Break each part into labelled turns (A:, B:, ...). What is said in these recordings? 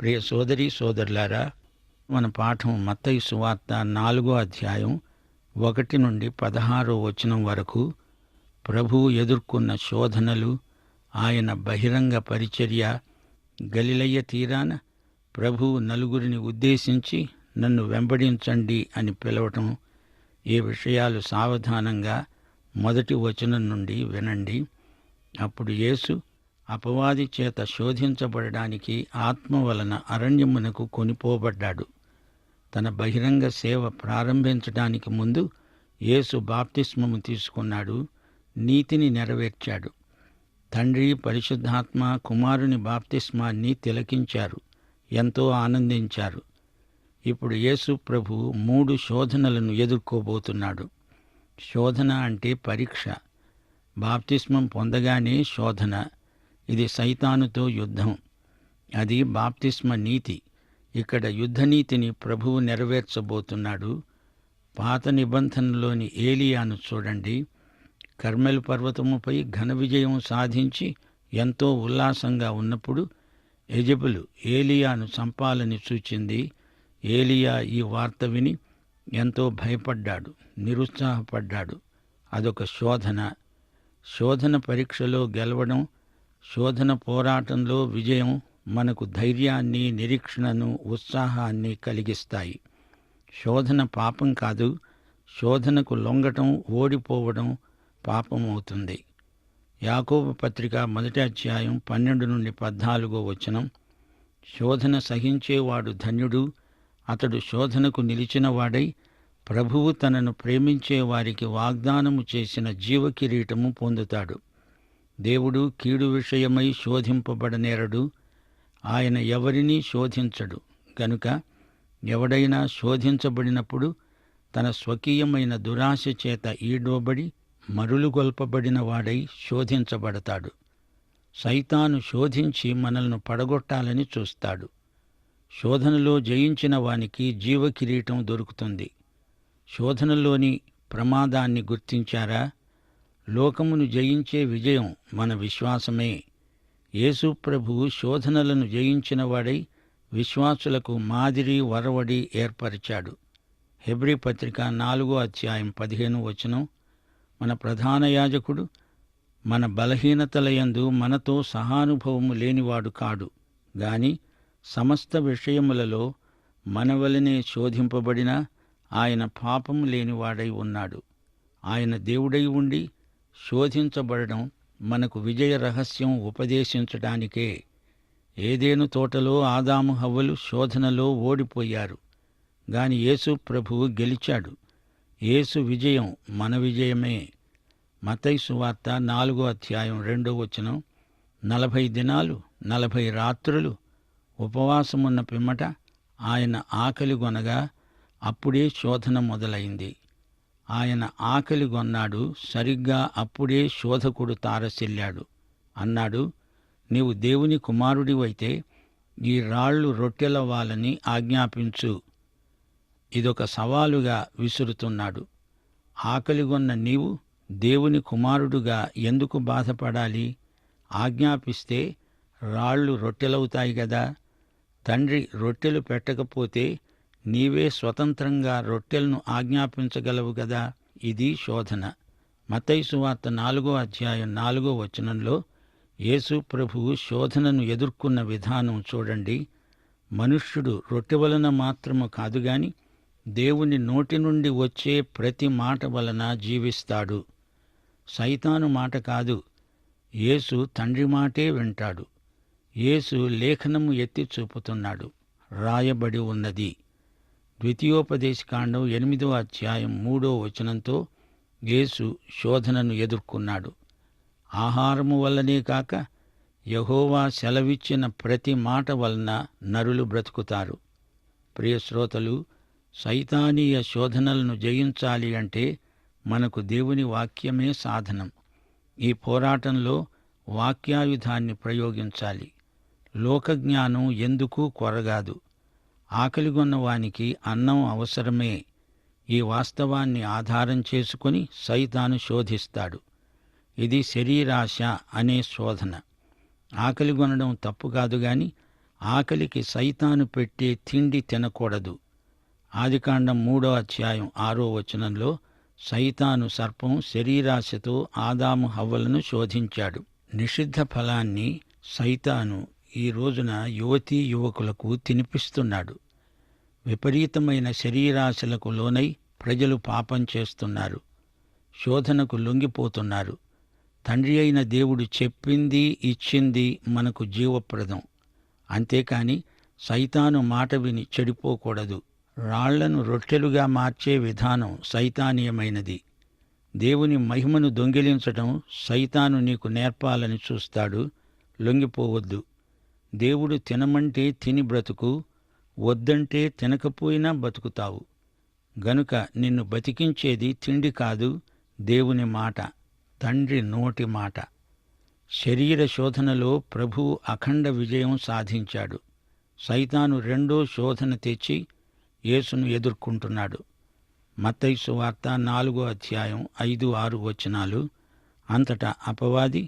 A: ప్రియ సోదరీ సోదరులారా, మన పాఠం మత్తయి సువార్త 4వ అధ్యాయం 1 నుండి 16వ వచనం వరకు. ప్రభువు ఎదుర్కొన్న శోధనలు, ఆయన బహిరంగ పరిచర్య. గలిలయ తీరాన ప్రభువు నలుగురిని ఉద్దేశించి నన్ను వెంబడించండి అని పిలవటం. ఈ విషయాలు సావధానంగా మొదటి వచనం నుండి వినండి. అప్పుడు యేసు అపవాది చేత శోధించబడడానికి ఆత్మ వలన అరణ్యమునకు కొనిపోబడ్డాడు. తన బహిరంగ సేవ ప్రారంభించడానికి ముందు యేసు బాప్తిస్మము తీసుకున్నాడు, నీతిని నెరవేర్చాడు. తండ్రి, పరిశుద్ధాత్మ కుమారుని బాప్తిస్మాన్ని తిలకించారు, ఎంతో ఆనందించారు. ఇప్పుడు యేసు ప్రభు 3 శోధనలను ఎదుర్కోబోతున్నాడు. శోధన అంటే పరీక్ష. బాప్తిస్మం పొందగానే శోధన. ఇది సైతానుతో యుద్ధం. అది బాప్తిస్మ నీతి. ఇక్కడ యుద్ధనీతిని ప్రభువు నెరవేర్చబోతున్నాడు. పాత నిబంధనలోని ఏలియాను చూడండి. కర్మెలు పర్వతముపై ఘన విజయం సాధించి ఎంతో ఉల్లాసంగా ఉన్నప్పుడు యెజెబెలు ఏలియాను చంపాలని చూచింది. ఏలియా ఈ వార్త విని ఎంతో భయపడ్డాడు, నిరుత్సాహపడ్డాడు. అదొక శోధన. శోధన పరీక్షలో గెలవడం, శోధన పోరాటంలో విజయం మనకు ధైర్యాన్ని, నిరీక్షణను, ఉత్సాహాన్ని కలిగిస్తాయి. శోధన పాపం కాదు. శోధనకు లొంగటం, ఓడిపోవడం పాపమవుతుంది. యాకోబు పత్రిక 1వ అధ్యాయం 12 నుండి 14వ వచనం. శోధన సహించేవాడు ధన్యుడు, అతడు శోధనకు నిలిచినవాడై ప్రభువు తనను ప్రేమించే వారికి వాగ్దానము చేసిన జీవకిరీటము పొందుతాడు. దేవుడు కీడు విషయమై శోధింపబడనేరడు. ఆయన ఎవరినీ శోధించడు. గనుక ఎవడైనా శోధించబడినప్పుడు తన స్వకీయమైన దురాశ చేత ఈడోబడి మరులుగొల్పబడిన వాడై శోధించబడతాడు. సైతాను శోధించి మనల్ని పడగొట్టాలని చూస్తాడు. శోధనలో జయించిన వానికి జీవకిరీటం దొరుకుతుంది. శోధనలోని ప్రమాదాన్ని గుర్తించారా? లోకమును జయించే విజయం మన విశ్వాసమే. యేసు ప్రభువు శోధనలను జయించినవాడై విశ్వాసులకు మాదిరి, వరవడి ఏర్పరిచాడు. హెబ్రీ పత్రిక 4వ అధ్యాయం 15వ వచనం. మన ప్రధాన యాజకుడు మన బలహీనతలయందు మనతో సహానుభవము లేనివాడు కాడు, గాని సమస్త విషయములలో మనవలనే శోధింపబడినా ఆయన పాపము లేనివాడై ఉన్నాడు. ఆయన దేవుడై ఉండి శోధించబడడం మనకు విజయ రహస్యం ఉపదేశించడానికే. ఏదెను తోటలో ఆదాము హవ్వలు శోధనలో ఓడిపోయారు, గాని యేసు ప్రభువు గెలిచాడు. యేసు విజయం మన విజయమే. మత్తయి సువార్త 4వ అధ్యాయం 2వ వచనం. 40 దినాలు 40 రాత్రులు ఉపవాసమున్న పిమ్మట ఆయన ఆకలిగొనగా అప్పుడే శోధన మొదలైంది. ఆయన ఆకలిగొన్నాడు. సరిగ్గా అప్పుడే శోధకుడు తారసిల్లాడు. అన్నాడు, నీవు దేవుని కుమారుడివైతే ఈ రాళ్లు రొట్టెలవ్వాలని ఆజ్ఞాపించు. ఇదొక సవాలుగా విసురుతున్నాడు. ఆకలిగొన్న నీవు దేవుని కుమారుడుగా ఎందుకు బాధపడాలి? ఆజ్ఞాపిస్తే రాళ్లు రొట్టెలవుతాయి గదా. తండ్రి రొట్టెలు పెట్టకపోతే నీవే స్వతంత్రంగా రొట్టెలను ఆజ్ఞాపించగలవు గదా. ఇది శోధన. మత్తయి సువార్త 4వ అధ్యాయం 4వ వచనంలో యేసు ప్రభువు శోధనను ఎదుర్కొన్న విధానం చూడండి. మనుష్యుడు రొట్టె వలన మాత్రము కాదుగాని దేవుని నోటి నుండి వచ్చే ప్రతి మాట వలన జీవిస్తాడు. సైతాను మాట కాదు, యేసు తండ్రి మాటే వింటాడు. యేసు లేఖనము ఎత్తి చూపుతున్నాడు. రాయబడి ఉన్నది. ద్వితీయోపదేశకాండం 8వ అధ్యాయం 3వ వచనంతో యేసు శోధనను ఎదుర్కొన్నాడు. ఆహారము వల్లనే కాక యెహోవా సెలవిచ్చిన ప్రతి మాట వలన నరులు బ్రతుకుతారు. ప్రియ శ్రోతలు, సైతానీయ శోధనలను జయించాలి అంటే మనకు దేవుని వాక్యమే సాధనం. ఈ పోరాటంలో వాక్యాయుధాన్ని ప్రయోగించాలి. లోకజ్ఞానం ఎందుకు కొరగాదు. ఆకలిగొన్న వానికి అన్నం అవసరమే. ఈ వాస్తవాన్ని ఆధారం చేసుకుని సైతాను శోధిస్తాడు. ఇది శరీరాశ అనే శోధన. ఆకలిగొనడం తప్పు కాదు గాని ఆకలికి సైతాను పెట్టే తిండి తినకూడదు. ఆదికాండం 3:6 సైతాను సర్పం శరీరాశతో ఆదాము హవ్వలను శోధించాడు. నిషిద్ధ ఫలాన్ని సైతాను ఈ రోజున యువతీ యువకులకు తినిపిస్తున్నాడు. విపరీతమైన శరీరాశలకు లోనై ప్రజలు పాపం చేస్తున్నారు. శోధనకు లొంగిపోతున్నారు. తండ్రి అయిన దేవుడు చెప్పింది ఇచ్చింది మనకు జీవప్రదం. అంతేకాని సైతాను మాట విని చెడిపోకూడదు. రాళ్లను రొట్టెలుగా మార్చే విధానం సైతానీయమైనది. దేవుని మహిమను దొంగిలించటం సైతాను నీకు నేర్పాలని చూస్తాడు. లొంగిపోవద్దు. దేవుడు తినమంటే తిని బ్రతుకు, వద్దంటే తినకపోయినా బతుకుతావు. గనుక నిన్ను బతికించేది తిండి కాదు, దేవుని మాట, తండ్రి నోటి మాట. శరీర శోధనలో ప్రభువు అఖండ విజయం సాధించాడు. సైతాను రెండో శోధన తెచ్చి యేసును ఎదుర్కొంటున్నాడు. మత్తయి సువార్త 4:5-6 అంతటా అపవాది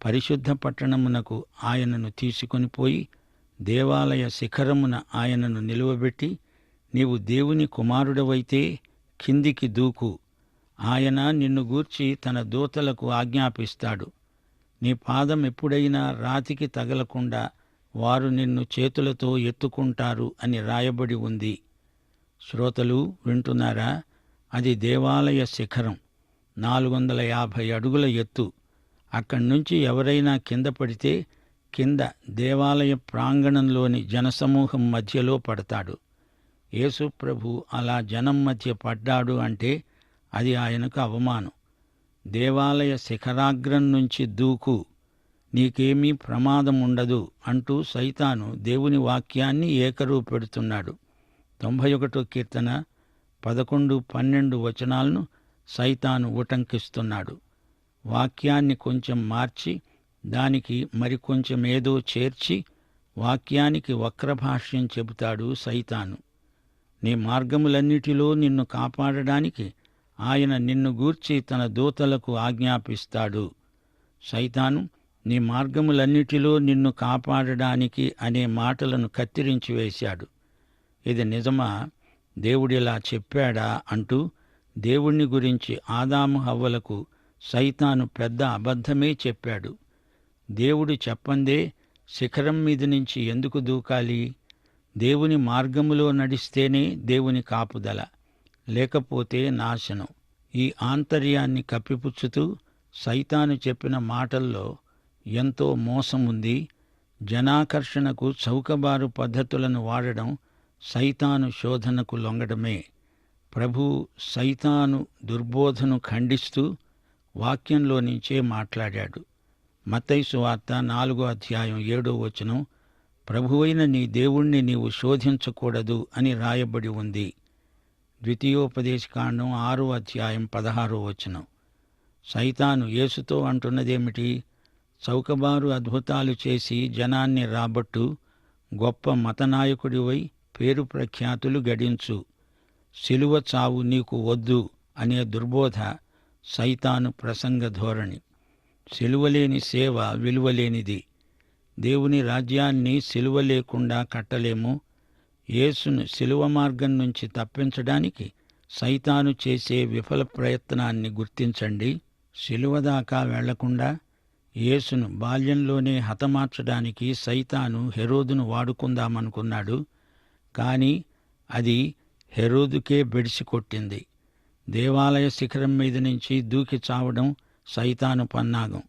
A: పరిశుద్ధ పట్టణమునకు ఆయనను తీసుకొని పోయి దేవాలయ శిఖరమున ఆయనను నిలువబెట్టి, నీవు దేవుని కుమారుడవైతే కిందికి దూకు, ఆయన నిన్ను గూర్చి తన దూతలకు ఆజ్ఞాపిస్తాడు. నీ పాదం ఎప్పుడైనా రాతికి తగలకుండా వారు నిన్ను చేతులతో ఎత్తుకుంటారు అని రాయబడి ఉంది. శ్రోతలు వింటున్నారా? అది దేవాలయ శిఖరం, 450 అడుగుల ఎత్తు. అక్కడ్నుంచి ఎవరైనా కింద పడితే కింద దేవాలయ ప్రాంగణంలోని జనసమూహం మధ్యలో పడతాడు. యేసు ప్రభు అలా జనం మధ్య పడ్డాడు అంటే అది ఆయనకు అవమానం. దేవాలయ శిఖరాగ్రం నుంచి దూకు, నీకేమీ ప్రమాదం ఉండదు అంటూ సైతాను దేవుని వాక్యాన్ని ఏకరువు పెడుతున్నాడు. 91 కీర్తన 11-12 సైతాను ఉటంకిస్తున్నాడు. వాక్యాన్ని కొంచెం మార్చి దానికి మరికొంచెమేదో చేర్చి వాక్యానికి వక్రభాష్యం చెబుతాడు సైతాను. నీ మార్గములన్నిటిలో నిన్ను కాపాడడానికి ఆయన నిన్ను గూర్చి తన దూతలకు ఆజ్ఞాపిస్తాడు. సైతాను నీ మార్గములన్నిటిలో నిన్ను కాపాడడానికి అనే మాటలను కత్తిరించి వేశాడు. ఇది నిజమా? దేవుడిలా చెప్పాడా అంటూ దేవుణ్ణి గురించి ఆదాము హవ్వలకు సైతాను పెద్ద అబద్ధమే చెప్పాడు. దేవుడు చెప్పందే శిఖరం మీద నుంచి ఎందుకు దూకాలి? దేవుని మార్గములో నడిస్తేనే దేవుని కాపుదల, లేకపోతే నాశనం. ఈ ఆంతర్యాన్ని కప్పిపుచ్చుతూ సైతాను చెప్పిన మాటల్లో ఎంతో మోసముంది. జనాకర్షణకు చౌకబారు పద్ధతులను వాడడం సైతాను శోధనకు లొంగడమే. ప్రభు సైతాను దుర్బోధను ఖండిస్తూ వాక్యంలో నుంచే మాట్లాడాడు. మత్తయి సువార్త 4:7 ప్రభువైన నీ దేవుణ్ణి నీవు శోధించకూడదు అని రాయబడి ఉంది. ద్వితీయోపదేశకాండం 6:16 సైతాను యేసుతో అంటున్నదేమిటి? చౌకబారు అద్భుతాలు చేసి జనాన్ని రాబట్టు, గొప్ప మతనాయకుడివై పేరు ప్రఖ్యాతులు గడించు, శిలువ చావు నీకు వద్దు అనే దుర్బోధ సైతాను ప్రసంగ ధోరణి. శిలువలేని సేవ విలువలేనిది. దేవుని రాజ్యాన్ని శిలువ లేకుండా కట్టలేము. యేసును శిలువ మార్గం నుంచి తప్పించడానికి సైతాను చేసే విఫల ప్రయత్నాన్ని గుర్తించండి. శిలువ దాకా వెళ్లకుండా యేసును బాల్యంలోనే హతమార్చడానికి సైతాను హెరోదును వాడుకుందామనుకున్నాడు. కాని అది హెరోదుకే బెడిసి కొట్టింది. దేవాలయ శిఖరం మీద నుంచి దూకి చావడం సైతాను పన్నాగం.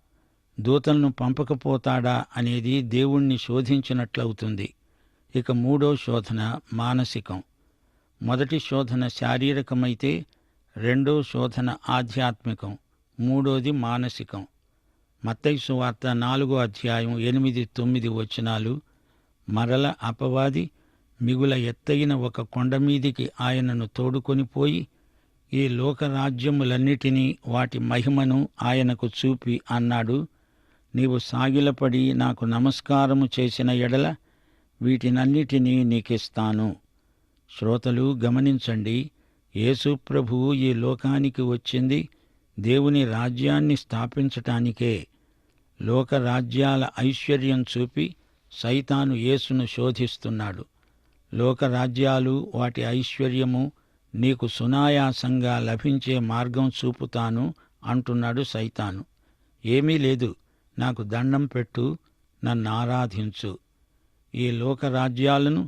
A: దూతలను పంపకపోతాడా అనేది దేవుణ్ణి శోధించినట్లవుతుంది. ఇక మూడో శోధన మానసికం. మొదటి శోధన శారీరకమైతే రెండో శోధన ఆధ్యాత్మికం, మూడోది మానసికం. మత్తయి సువార్త 4:8-9 మరల అపవాది మిగుల ఎత్తయిన ఒక కొండమీదికి ఆయనను తోడుకొనిపోయి ఈ లోకరాజ్యములన్నిటినీ వాటి మహిమను ఆయనకు చూపి అన్నాడు, నీవు సాగిలపడి నాకు నమస్కారము చేసిన ఎడల వీటినన్నిటినీ నీకిస్తాను. శ్రోతలు గమనించండి, యేసు ప్రభువు ఈ లోకానికి వచ్చింది దేవుని రాజ్యాన్ని స్థాపించటానికే. లోకరాజ్యాల ఐశ్వర్యం చూపి సైతాను యేసును శోధిస్తున్నాడు. లోకరాజ్యాలు వాటి ఐశ్వర్యము నీకు సునాయాసంగా లభించే మార్గం చూపుతాను అంటున్నాడు సైతాను. ఏమీ లేదు, నాకు దండం పెట్టు, నన్నారాధించు, ఈ లోకరాజ్యాలను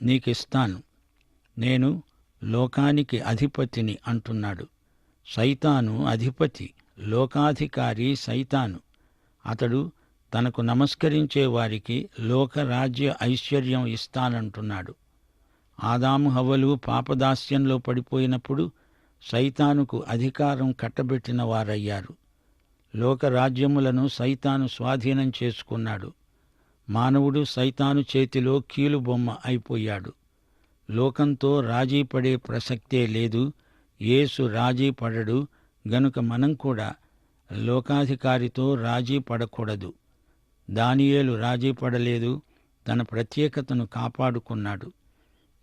A: నీకిస్తాను, నేను లోకానికి అధిపతిని అంటున్నాడు. సైతాను అధిపతి, లోకాధికారి సైతాను. అతడు తనకు నమస్కరించే వారికి లోకరాజ్య ఐశ్వర్యం ఇస్తానంటున్నాడు. ఆదాము హవ్వలు పాపదాస్యంలో పడిపోయినప్పుడు సైతానుకు అధికారం కట్టబెట్టిన వారయ్యారు. లోకరాజ్యములను సైతాను స్వాధీనం చేసుకున్నాడు. మానవుడు సైతాను చేతిలో కీలుబొమ్మ అయిపోయాడు. లోకంతో రాజీ పడే ప్రసక్తే లేదు. యేసు రాజీ పడడు గనుక మనం కూడా లోకాధికారితో రాజీ పడకూడదు. దానియేలు రాజీ పడలేదు, తన ప్రత్యేకతను కాపాడుకున్నాడు.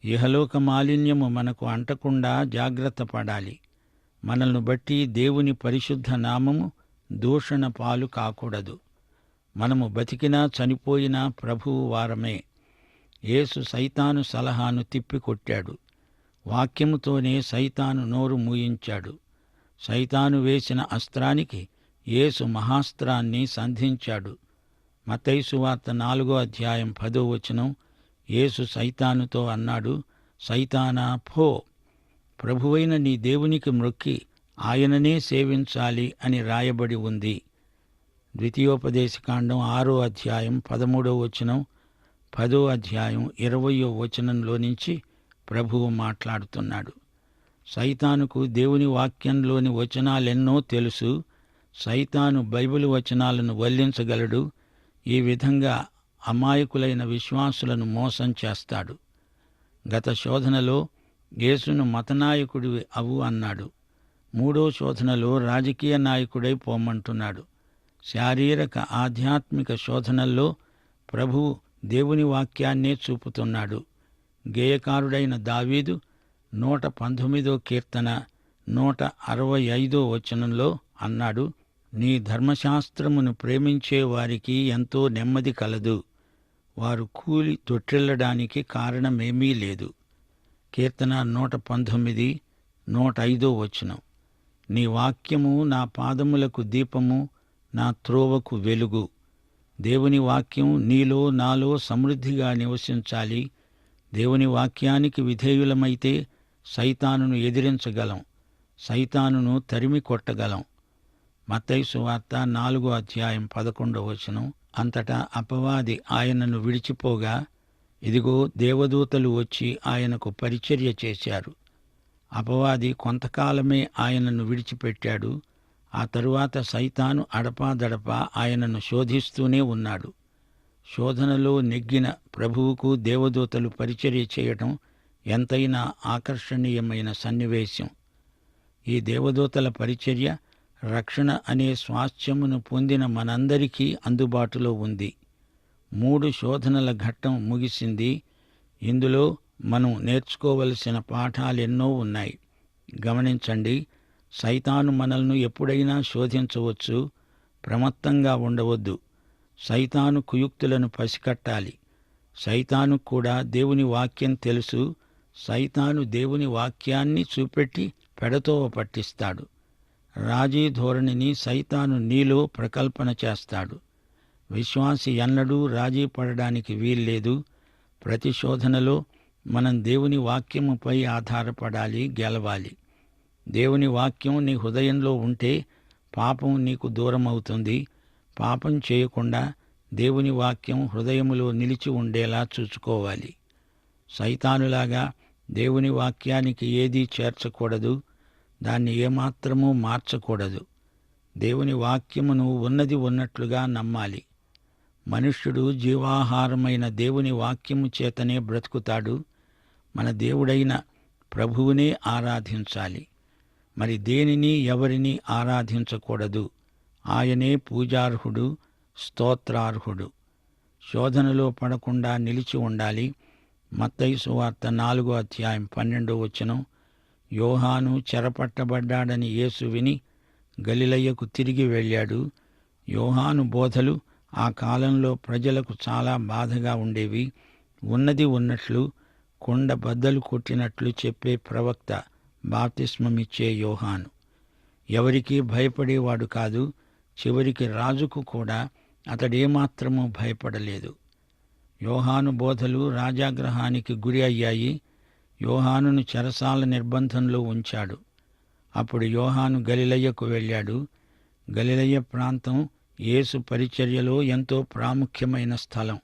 A: ఇహలోక మాలిన్యము మనకు అంటకుండా జాగ్రత్త పడాలి. మనల్ని బట్టి దేవుని పరిశుద్ధ నామము దూషణ పాలు కాకూడదు. మనము బతికినా చనిపోయినా ప్రభువు వారమే. యేసు సైతాను సలహాను తిప్పికొట్టాడు. వాక్యముతోనే సైతాను నోరు మూయించాడు. సైతాను వేసిన అస్త్రానికి యేసు మహాస్త్రాన్ని సంధించాడు. మత్తయి సువార్త 4:10 యేసు సైతానుతో అన్నాడు, సైతానా పో, ప్రభువైన నీ దేవునికి మ్రొక్కి ఆయననే సేవించాలి అని రాయబడి ఉంది. ద్వితీయోపదేశకాండం 6:13, 10:20 నుంచి ప్రభువు మాట్లాడుతున్నాడు. సైతానుకు దేవుని వాక్యంలోని వచనాలెన్నో తెలుసు. సైతాను బైబిలు వచనాలను వల్లించగలడు. ఈ విధంగా అమాయకులైన విశ్వాసులను మోసం చేస్తాడు. గత శోధనలో యేసును మతనాయకుడివి అవు అన్నాడు. 3వ శోధనలో రాజకీయ నాయకుడై పోమంటున్నాడు. శారీరక ఆధ్యాత్మిక శోధనల్లో ప్రభువు దేవుని వాక్యాన్నే చూపుతున్నాడు. గేయకారుడైన దావీదు 119 కీర్తన 165 అన్నాడు, నీ ధర్మశాస్త్రమును ప్రేమించే వారికి ఎంతో నెమ్మది కలదు, వారు కూలి తొట్టిల్లడానికి కారణమేమీ లేదు. కీర్తన 119, 105 నీ వాక్యము నా పాదములకు దీపము, నా త్రోవకు వెలుగు. దేవుని వాక్యం నీలో నాలో సమృద్ధిగా నివసించాలి. దేవుని వాక్యానికి విధేయులమైతే సైతానును ఎదిరించగలం, సైతానును తరిమి కొట్టగలం. మత్తయి సువార్త 4:11 అంతటా అపవాది ఆయనను విడిచిపోగా, ఇదిగో దేవదూతలు వచ్చి ఆయనకు పరిచర్య చేశారు. అపవాది కొంతకాలమే ఆయనను విడిచిపెట్టాడు. ఆ తరువాత సైతాను అడపాదడపా ఆయనను శోధిస్తూనే ఉన్నాడు. శోధనలో నెగ్గిన ప్రభువుకు దేవదూతలు పరిచర్య చేయటం ఎంతైనా ఆకర్షణీయమైన సన్నివేశం. ఈ దేవదూతల పరిచర్య రక్షణ అనే స్వాస్థ్యమును పొందిన మనందరికీ అందుబాటులో ఉంది. 3 శోధనల ఘట్టం ముగిసింది. ఇందులో మనం నేర్చుకోవలసిన పాఠాలెన్నో ఉన్నాయి. గమనించండి, సైతాను మనల్ని ఎప్పుడైనా శోధించవచ్చు. ప్రమత్తంగా ఉండవద్దు. సైతాను కుయుక్తులను పసికట్టాలి. సైతాను కూడా దేవుని వాక్యం తెలుసు. సైతాను దేవుని వాక్యాన్ని చూపెట్టి పెడతోవ పట్టిస్తాడు. రాజీ ధోరణిని సైతాను నీలో ప్రకల్పన చేస్తాడు. విశ్వాసి ఎన్నడూ రాజీ పడడానికి వీల్లేదు. ప్రతి శోధనలో మనం దేవుని వాక్యముపై ఆధారపడాలి, గెలవాలి. దేవుని వాక్యం నీ హృదయంలో ఉంటే పాపం నీకు దూరమవుతుంది. పాపం చేయకుండా దేవుని వాక్యం హృదయములో నిలిచి ఉండేలా చూసుకోవాలి. సైతానులాగా దేవుని వాక్యానికి ఏదీ చేర్చకూడదు, దాన్ని ఏమాత్రమూ మార్చకూడదు. దేవుని వాక్యమును ఉన్నది ఉన్నట్లుగా నమ్మాలి. మనుష్యుడు జీవాహారమైన దేవుని వాక్యము చేతనే బ్రతుకుతాడు. మన దేవుడైన ప్రభువునే ఆరాధించాలి. మరి దేనిని ఎవరిని ఆరాధించకూడదు. ఆయనే పూజార్హుడు, స్తోత్రార్హుడు. శోధనలో పడకుండా నిలిచి ఉండాలి. మత్తయి సువార్త 4:12 యోహాను చెరపట్టబడ్డాడని యేసు విని గలిలయకు తిరిగి వెళ్ళాడు. యోహాను బోధలు ఆ కాలంలో ప్రజలకు చాలా బాధగా ఉండేవి. ఉన్నది ఉన్నట్లు కొండ బద్దలు కొట్టినట్లు చెప్పే ప్రవక్త బాప్తిస్మమిచ్చే యోహాను. ఎవరికీ భయపడేవాడు కాదు. చివరికి రాజుకు కూడా అతడేమాత్రమూ భయపడలేదు. యోహాను బోధలు రాజాగ్రహానికి గురి అయ్యాయి. యోహానును చెరసాల నిర్బంధంలో ఉంచాడు. అప్పుడు యోహాను గలిలయకు వెళ్ళాడు. గలిలయ ప్రాంతం యేసు పరిచర్యలో ఎంతో ప్రాముఖ్యమైన స్థలం.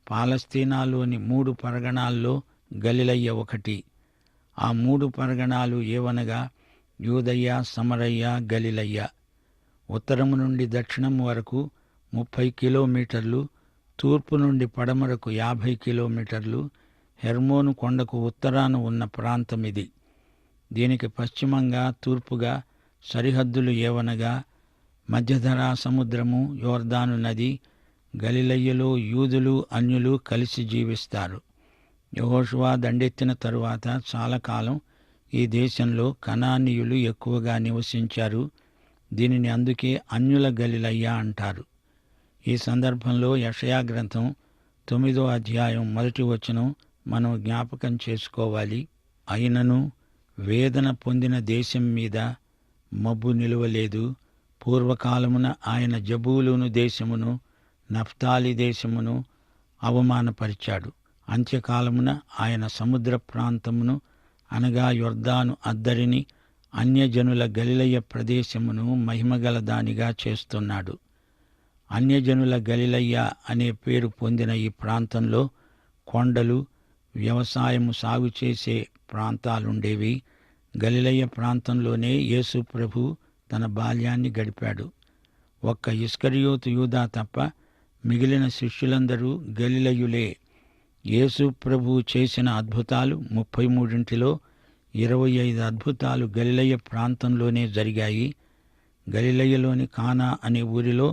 A: పాలస్తీనాలోని 3 పరగణాల్లో గలిలయ ఒకటి. ఆ 3 పరగణాలు ఏవనగా యూదయ, సమరయ, గలిలయ. ఉత్తరం నుండి దక్షిణం వరకు 30 కిలోమీటర్లు, తూర్పు నుండి పడమరకు 50 కిలోమీటర్లు. హెర్మోను కొండకు ఉత్తరాన ఉన్న ప్రాంతమిది. దీనికి పశ్చిమంగా, తూర్పుగా సరిహద్దులు ఏవనగా మధ్యధరా సముద్రము, యోర్దాను నది. గలిలయలో యూదులు, అన్యులు కలిసి జీవిస్తారు. యెహోషువ దండెత్తిన తరువాత చాలా కాలం ఈ దేశంలో కనానీయులు ఎక్కువగా నివసించారు. దీనిని అందుకే అన్యుల గలిలయ అంటారు. ఈ సందర్భంలో యెషయా గ్రంథం 9వ అధ్యాయం 1వ వచనం మనం జ్ఞాపకం చేసుకోవాలి. అయినను వేదన పొందిన దేశం మీద మబ్బు నిలువలేదు. పూర్వకాలమున ఆయన జబూలూను దేశమును, నఫ్తాలి దేశమును అవమానపరిచాడు. అంత్యకాలమున ఆయన సముద్ర ప్రాంతమును అనగా యొర్దాను అద్దరిని, అన్యజనుల గలిలయ ప్రదేశమును మహిమగల దానిగా చేస్తున్నాడు. అన్యజనుల గలిలయ అనే పేరు పొందిన ఈ ప్రాంతంలో కొండలు, వ్యవసాయము సాగు చేసే ప్రాంతాలుండేవి. గలిలయ ప్రాంతంలోనే యేసు ప్రభు తన బాల్యాన్ని గడిపాడు. ఒక్క ఇస్కరియోతు యూదా తప్ప మిగిలిన శిష్యులందరూ గలిలయులే. యేసు ప్రభు చేసిన అద్భుతాలు 33లో 25 అద్భుతాలు గలిలయ ప్రాంతంలోనే జరిగాయి. గలిలయలోని కానా అనే ఊరిలో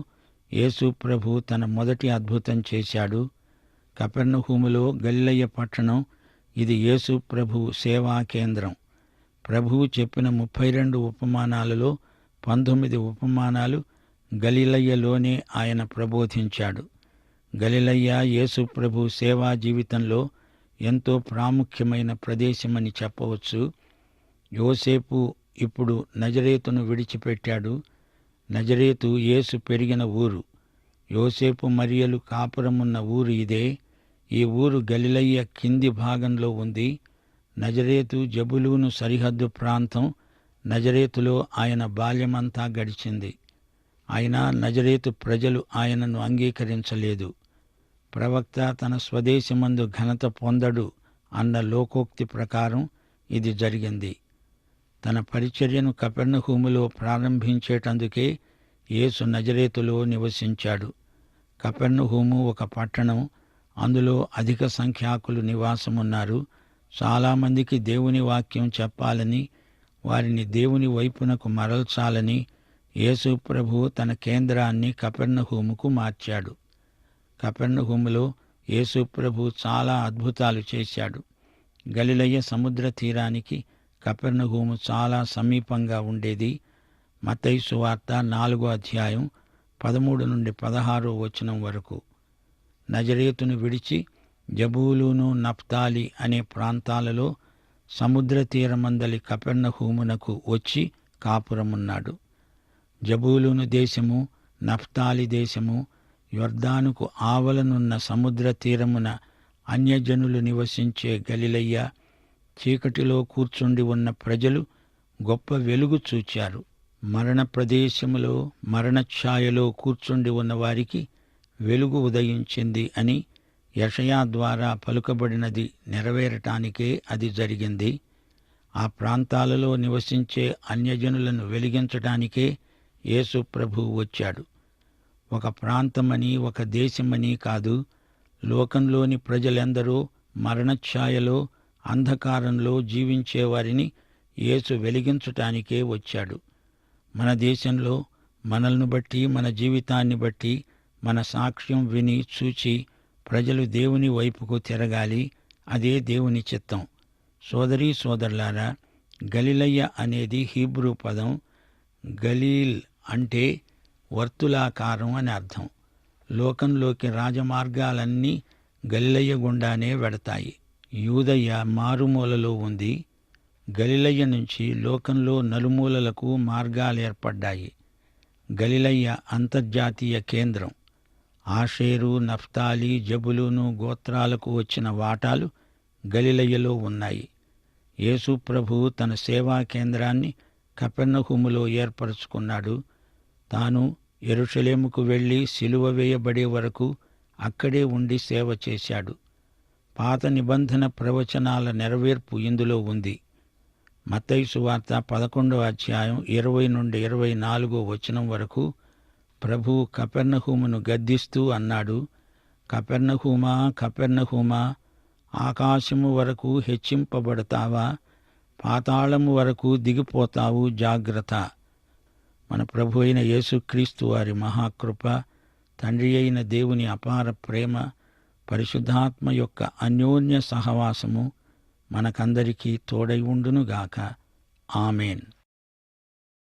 A: యేసు ప్రభు తన మొదటి అద్భుతం చేశాడు. కపెర్నహూములో గలిలయ పట్టణం. ఇది యేసు ప్రభు సేవా కేంద్రం. ప్రభువు చెప్పిన 32 ఉపమానాలలో 19 ఉపమానాలు గలిలయలోనే ఆయన ప్రబోధించాడు. గలిలయ యేసు ప్రభు సేవా జీవితంలో ఎంతో ప్రాముఖ్యమైన ప్రదేశమని చెప్పవచ్చు. యోసేపు ఇప్పుడు నజరేతును విడిచిపెట్టాడు. నజరేతు యేసు పెరిగిన ఊరు. యోసేపు మరియలు కాపురమున్న ఊరు ఇదే. ఈ ఊరు గలిలయ కింది భాగంలో ఉంది. నజరేతు జబులూను సరిహద్దు ప్రాంతం. నజరేతులో ఆయన బాల్యమంతా గడిచింది. అయినా నజరేతు ప్రజలు ఆయనను అంగీకరించలేదు. ప్రవక్త తన స్వదేశమందు ఘనత పొందడు అన్న లోకోక్తి ప్రకారం ఇది జరిగింది. తన పరిచర్యను కపెర్నహూములో ప్రారంభించేటందుకే యేసు నజరేతులో నివసించాడు. కపెర్నహూము ఒక పట్టణం. అందులో అధిక సంఖ్యాకులు నివాసమున్నారు. చాలామందికి దేవుని వాక్యం చెప్పాలని, వారిని దేవుని వైపునకు మరల్చాలని యేసు ప్రభు తన కేంద్రాన్ని కపెర్నహూముకు మార్చాడు. కపెర్నహూములో యేసు ప్రభు చాలా అద్భుతాలు చేశాడు. గలిలయ సముద్ర తీరానికి కపెర్నహూము చాలా సమీపంగా ఉండేది. మత్తయి సువార్త 4వ అధ్యాయం 13 నుండి 16వ వచనం వరకు. నజరేతును విడిచి జబూలూను, నఫ్తాలి అనే ప్రాంతాలలో సముద్ర తీరమందలి కపెర్నహూమునకు వచ్చి కాపురమున్నాడు. జబూలూను దేశము, నఫ్తాలి దేశము, యొర్దానుకు ఆవలనున్న సముద్ర తీరమున అన్యజనులు నివసించే గలిలయ. చీకటిలో కూర్చుండి ఉన్న ప్రజలు గొప్ప వెలుగు చూచారు. మరణ ప్రదేశములో, మరణఛాయలో కూర్చుండి ఉన్న వారికి వెలుగు ఉదయించింది అని యెషయా ద్వారా పలుకబడినది నెరవేరటానికే అది జరిగింది. ఆ ప్రాంతాలలో నివసించే అన్యజనులను వెలిగించటానికే యేసు ప్రభువు వచ్చాడు. ఒక ప్రాంతమని, ఒక దేశమని కాదు. లోకంలోని ప్రజలెందరో మరణఛాయలో, అంధకారంలో జీవించేవారిని యేసు వెలిగించటానికే వచ్చాడు. మన దేశంలో మనల్ని బట్టి, మన జీవితాన్ని బట్టి, మన సాక్ష్యం విని చూచి ప్రజలు దేవుని వైపుకు తిరగాలి. అదే దేవుని చిత్తం. సోదరీ సోదరులారా, గలిలయ అనేది హీబ్రూ పదం. గలీల్ అంటే వర్తులాకారం అని అర్థం. లోకంలోకి రాజమార్గాలన్నీ గలిలయ గుండానే వెడతాయి. యూదయ మారుమూలలో ఉంది. గలిలయ నుంచి లోకంలో నలుమూలలకు మార్గాలేర్పడ్డాయి. గలిలయ అంతర్జాతీయ కేంద్రం. ఆషేరు, నఫ్తాలి, జబులూను గోత్రాలకు వచ్చిన వాటాలు గలిలయలో ఉన్నాయి. యేసు ప్రభువు తన సేవా కేంద్రాన్ని కపెర్నహూములో ఏర్పరచుకున్నాడు. తాను యెరూషలేముకు వెళ్లి సిలువ వేయబడే వరకు అక్కడే ఉండి సేవ చేశాడు. పాత నిబంధన ప్రవచనాల నెరవేర్పు ఇందులో ఉంది. మత్తయి సువార్త 11వ అధ్యాయం 20 నుండి 24 వచనం వరకు ప్రభువు కపెర్నహూమును గద్దిస్తూ అన్నాడు, కపెర్నహూమా, కపెర్నహూమా, ఆకాశము వరకు హెచ్చింపబడతావా? పాతాళము వరకు దిగిపోతావు, జాగ్రత్త. మన ప్రభు అయిన యేసుక్రీస్తు వారి మహాకృప, తండ్రి అయిన దేవుని అపార ప్రేమ, పరిశుద్ధాత్మ యొక్క అన్యోన్య సహవాసము మనకందరికీ తోడై ఉండునుగాక. ఆమేన్.